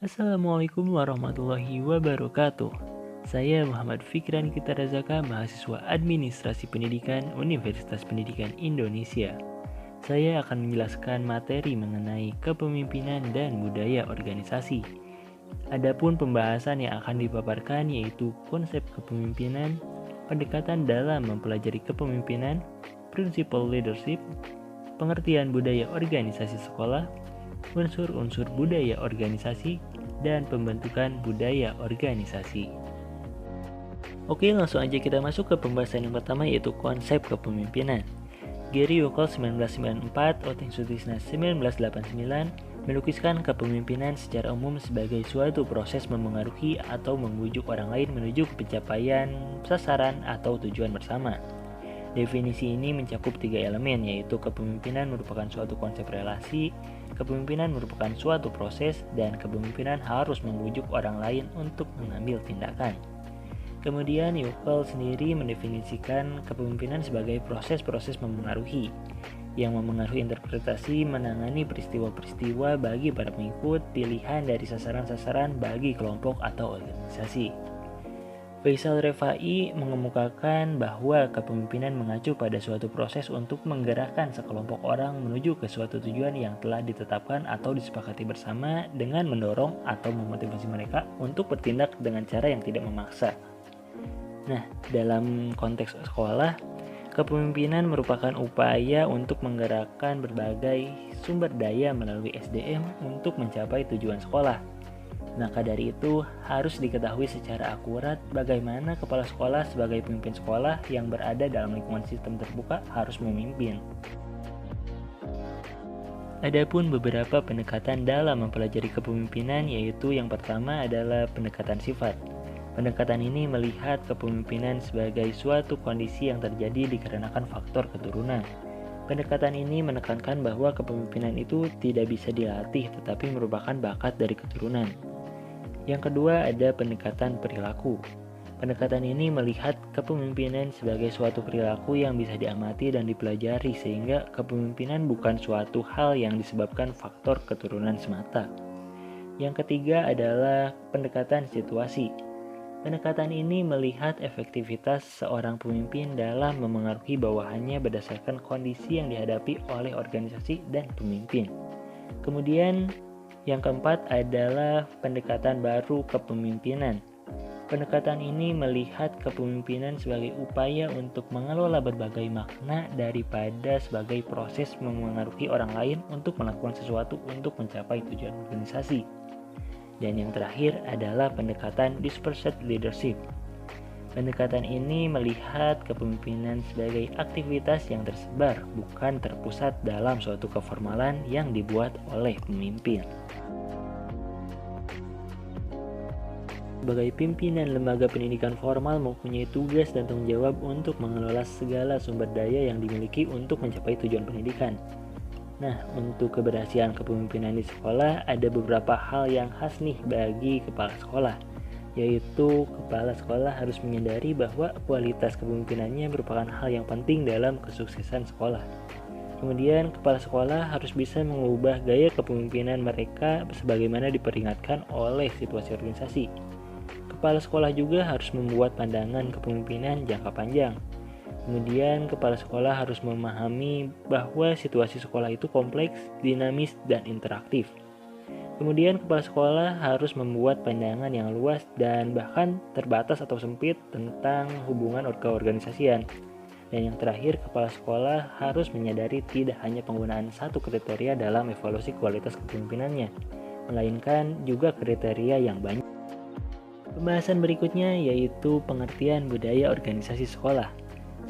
Assalamualaikum warahmatullahi wabarakatuh. Saya Muhammad Fikran Kitarazaka, mahasiswa Administrasi Pendidikan Universitas Pendidikan Indonesia. Saya akan menjelaskan materi mengenai kepemimpinan dan budaya organisasi. Adapun pembahasan yang akan dipaparkan yaitu konsep kepemimpinan, pendekatan dalam mempelajari kepemimpinan, principal leadership, pengertian budaya organisasi sekolah, unsur-unsur budaya organisasi, dan pembentukan budaya organisasi. Oke, langsung aja kita masuk ke pembahasan yang pertama yaitu konsep kepemimpinan. Gary Yokel 1994, Oting Sutisna 1989 melukiskan kepemimpinan secara umum sebagai suatu proses memengaruhi atau membujuk orang lain menuju ke pencapaian sasaran atau tujuan bersama. Definisi ini mencakup 3 elemen, yaitu kepemimpinan merupakan suatu konsep relasi, kepemimpinan merupakan suatu proses, dan kepemimpinan harus membujuk orang lain untuk mengambil tindakan. Kemudian Yokel sendiri mendefinisikan kepemimpinan sebagai proses-proses memengaruhi, yang memengaruhi interpretasi menangani peristiwa-peristiwa bagi para pengikut, pilihan dari sasaran-sasaran bagi kelompok atau organisasi. Faisal Rifai mengemukakan bahwa kepemimpinan mengacu pada suatu proses untuk menggerakkan sekelompok orang menuju ke suatu tujuan yang telah ditetapkan atau disepakati bersama dengan mendorong atau memotivasi mereka untuk bertindak dengan cara yang tidak memaksa. Nah, dalam konteks sekolah, kepemimpinan merupakan upaya untuk menggerakkan berbagai sumber daya melalui SDM untuk mencapai tujuan sekolah. Maka dari itu harus diketahui secara akurat bagaimana kepala sekolah sebagai pemimpin sekolah yang berada dalam lingkungan sistem terbuka harus memimpin. Adapun beberapa pendekatan dalam mempelajari kepemimpinan, yaitu yang pertama adalah pendekatan sifat. Pendekatan ini melihat kepemimpinan sebagai suatu kondisi yang terjadi dikarenakan faktor keturunan. Pendekatan ini menekankan bahwa kepemimpinan itu tidak bisa dilatih tetapi merupakan bakat dari keturunan. Yang kedua ada pendekatan perilaku. Pendekatan ini melihat kepemimpinan sebagai suatu perilaku yang bisa diamati dan dipelajari sehingga kepemimpinan bukan suatu hal yang disebabkan faktor keturunan semata. Yang ketiga adalah pendekatan situasi. Pendekatan ini melihat efektivitas seorang pemimpin dalam memengaruhi bawahannya berdasarkan kondisi yang dihadapi oleh organisasi dan pemimpin. Kemudian yang keempat adalah pendekatan baru kepemimpinan. Pendekatan ini melihat kepemimpinan sebagai upaya untuk mengelola berbagai makna daripada sebagai proses memengaruhi orang lain untuk melakukan sesuatu untuk mencapai tujuan organisasi. Dan yang terakhir adalah pendekatan dispersed leadership. Pendekatan ini melihat kepemimpinan sebagai aktivitas yang tersebar, bukan terpusat dalam suatu keformalan yang dibuat oleh pemimpin. Sebagai pimpinan lembaga pendidikan formal mempunyai tugas dan tanggung jawab untuk mengelola segala sumber daya yang dimiliki untuk mencapai tujuan pendidikan. Nah, untuk keberhasilan kepemimpinan di sekolah ada beberapa hal yang khas nih bagi kepala sekolah, yaitu kepala sekolah harus menyadari bahwa kualitas kepemimpinannya merupakan hal yang penting dalam kesuksesan sekolah. Kemudian, kepala sekolah harus bisa mengubah gaya kepemimpinan mereka sebagaimana diperingatkan oleh situasi organisasi. Kepala sekolah juga harus membuat pandangan kepemimpinan jangka panjang. Kemudian, kepala sekolah harus memahami bahwa situasi sekolah itu kompleks, dinamis, dan interaktif. Kemudian, kepala sekolah harus membuat pandangan yang luas dan bahkan terbatas atau sempit tentang hubungan keorganisasian. Dan yang terakhir, kepala sekolah harus menyadari tidak hanya penggunaan satu kriteria dalam evaluasi kualitas kepemimpinannya, melainkan juga kriteria yang banyak. Pembahasan berikutnya yaitu pengertian budaya organisasi sekolah.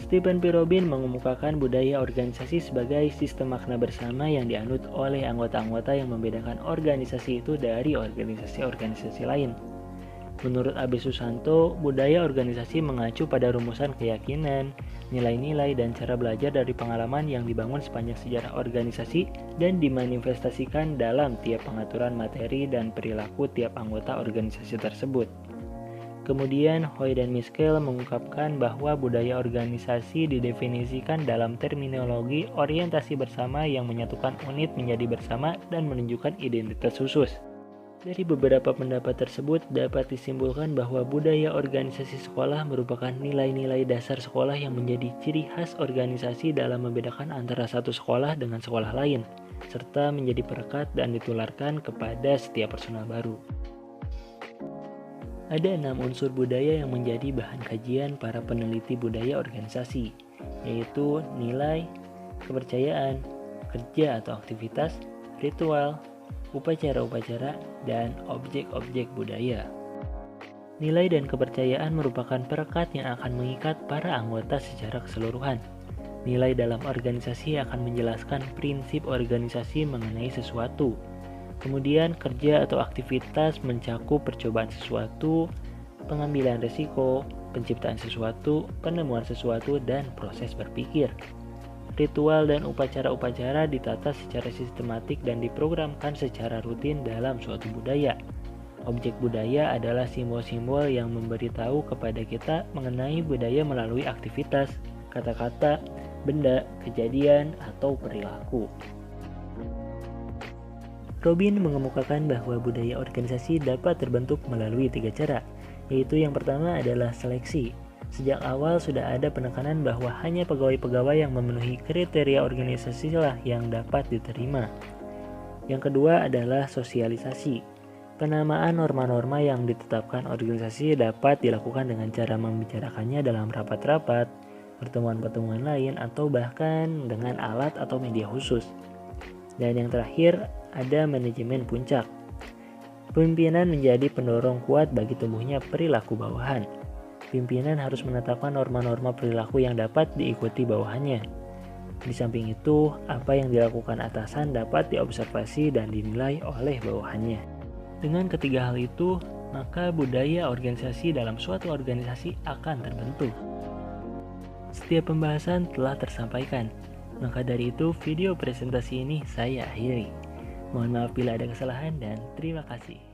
Stephen P. Robin mengemukakan budaya organisasi sebagai sistem makna bersama yang dianut oleh anggota-anggota yang membedakan organisasi itu dari organisasi-organisasi lain. Menurut Abe Susanto, budaya organisasi mengacu pada rumusan keyakinan, nilai-nilai, dan cara belajar dari pengalaman yang dibangun sepanjang sejarah organisasi dan dimanifestasikan dalam tiap pengaturan materi dan perilaku tiap anggota organisasi tersebut. Kemudian, Hoy dan Miskel mengungkapkan bahwa budaya organisasi didefinisikan dalam terminologi orientasi bersama yang menyatukan unit menjadi bersama dan menunjukkan identitas khusus. Dari beberapa pendapat tersebut dapat disimpulkan bahwa budaya organisasi sekolah merupakan nilai-nilai dasar sekolah yang menjadi ciri khas organisasi dalam membedakan antara satu sekolah dengan sekolah lain, serta menjadi perekat dan ditularkan kepada setiap personal baru. Ada 6 unsur budaya yang menjadi bahan kajian para peneliti budaya organisasi, yaitu nilai, kepercayaan, kerja atau aktivitas, ritual, upacara-upacara, dan objek-objek budaya. Nilai dan kepercayaan merupakan perekat yang akan mengikat para anggota secara keseluruhan. Nilai dalam organisasi akan menjelaskan prinsip organisasi mengenai sesuatu. Kemudian kerja atau aktivitas mencakup percobaan sesuatu, pengambilan risiko, penciptaan sesuatu, penemuan sesuatu, dan proses berpikir. Ritual dan upacara-upacara ditata secara sistematik dan diprogramkan secara rutin dalam suatu budaya. Objek budaya adalah simbol-simbol yang memberitahu kepada kita mengenai budaya melalui aktivitas, kata-kata, benda, kejadian, atau perilaku. Robin mengemukakan bahwa budaya organisasi dapat terbentuk melalui 3 cara, yaitu yang pertama adalah seleksi. Sejak awal sudah ada penekanan bahwa hanya pegawai-pegawai yang memenuhi kriteria organisasi lah yang dapat diterima. Yang kedua adalah sosialisasi. Penamaan norma-norma yang ditetapkan organisasi dapat dilakukan dengan cara membicarakannya dalam rapat-rapat, pertemuan-pertemuan lain, atau bahkan dengan alat atau media khusus. Dan yang terakhir ada manajemen puncak. Pemimpinan menjadi pendorong kuat bagi tumbuhnya perilaku bawahan. Pimpinan harus menetapkan norma-norma perilaku yang dapat diikuti bawahannya. Di samping itu, apa yang dilakukan atasan dapat diobservasi dan dinilai oleh bawahannya. Dengan ketiga hal itu, maka budaya organisasi dalam suatu organisasi akan terbentuk. Setiap pembahasan telah tersampaikan, maka dari itu video presentasi ini saya akhiri. Mohon maaf bila ada kesalahan dan terima kasih.